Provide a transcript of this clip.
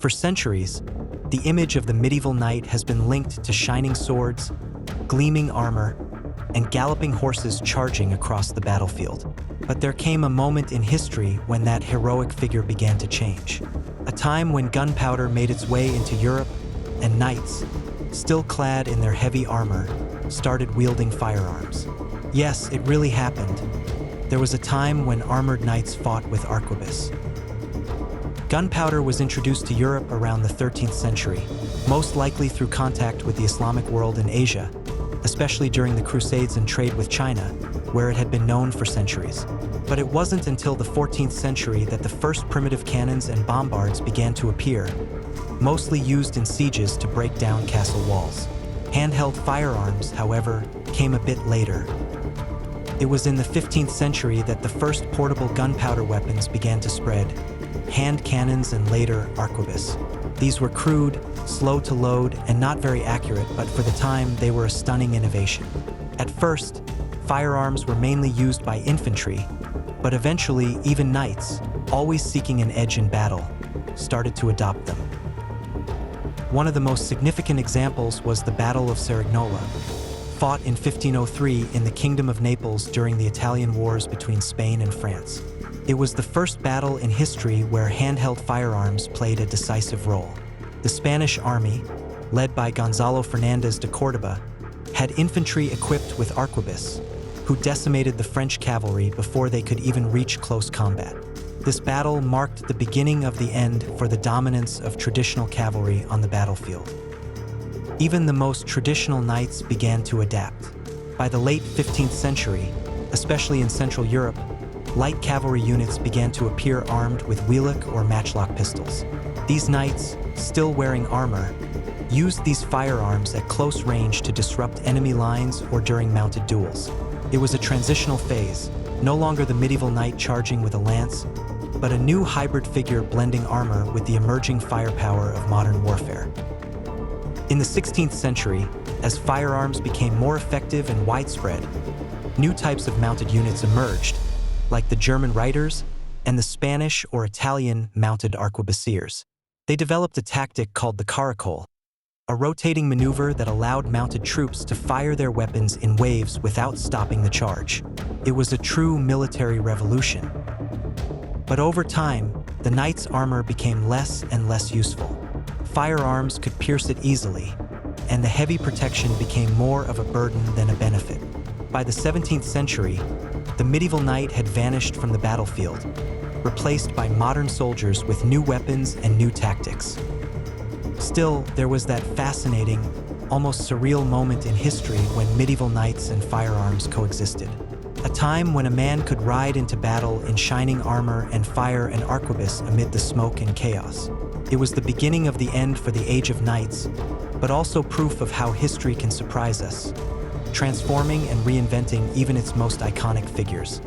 For centuries, the image of the medieval knight has been linked to shining swords, gleaming armor, and galloping horses charging across the battlefield. But there came a moment in history when that heroic figure began to change. A time when gunpowder made its way into Europe, and knights, still clad in their heavy armor, started wielding firearms. Yes, it really happened. There was a time when armored knights fought with arquebus. Gunpowder was introduced to Europe around the 13th century, most likely through contact with the Islamic world in Asia, especially during the Crusades and trade with China, where it had been known for centuries. But it wasn't until the 14th century that the first primitive cannons and bombards began to appear, mostly used in sieges to break down castle walls. Handheld firearms, however, came a bit later. It was in the 15th century that the first portable gunpowder weapons began to spread: hand cannons and later arquebus. These were crude, slow to load, and not very accurate, but for the time they were a stunning innovation. At first, firearms were mainly used by infantry, but eventually even knights, always seeking an edge in battle, started to adopt them. One of the most significant examples was the Battle of Cerignola, fought in 1503 in the Kingdom of Naples during the Italian wars between Spain and France. It was the first battle in history where handheld firearms played a decisive role. The Spanish army, led by Gonzalo Fernández de Córdoba, had infantry equipped with arquebus, who decimated the French cavalry before they could even reach close combat. This battle marked the beginning of the end for the dominance of traditional cavalry on the battlefield. Even the most traditional knights began to adapt. By the late 15th century, especially in Central Europe, light cavalry units began to appear armed with wheellock or matchlock pistols. These knights, still wearing armor, used these firearms at close range to disrupt enemy lines or during mounted duels. It was a transitional phase, no longer the medieval knight charging with a lance, but a new hybrid figure blending armor with the emerging firepower of modern warfare. In the 16th century, as firearms became more effective and widespread, new types of mounted units emerged, like the German reiters and the Spanish or Italian mounted arquebusiers. They developed a tactic called the caracole, a rotating maneuver that allowed mounted troops to fire their weapons in waves without stopping the charge. It was a true military revolution. But over time, the knight's armor became less and less useful. Firearms could pierce it easily, and the heavy protection became more of a burden than a benefit. By the 17th century, the medieval knight had vanished from the battlefield, replaced by modern soldiers with new weapons and new tactics. Still, there was that fascinating, almost surreal moment in history when medieval knights and firearms coexisted. A time when a man could ride into battle in shining armor and fire an arquebus amid the smoke and chaos. It was the beginning of the end for the Age of Knights, but also proof of how history can surprise us, transforming and reinventing even its most iconic figures.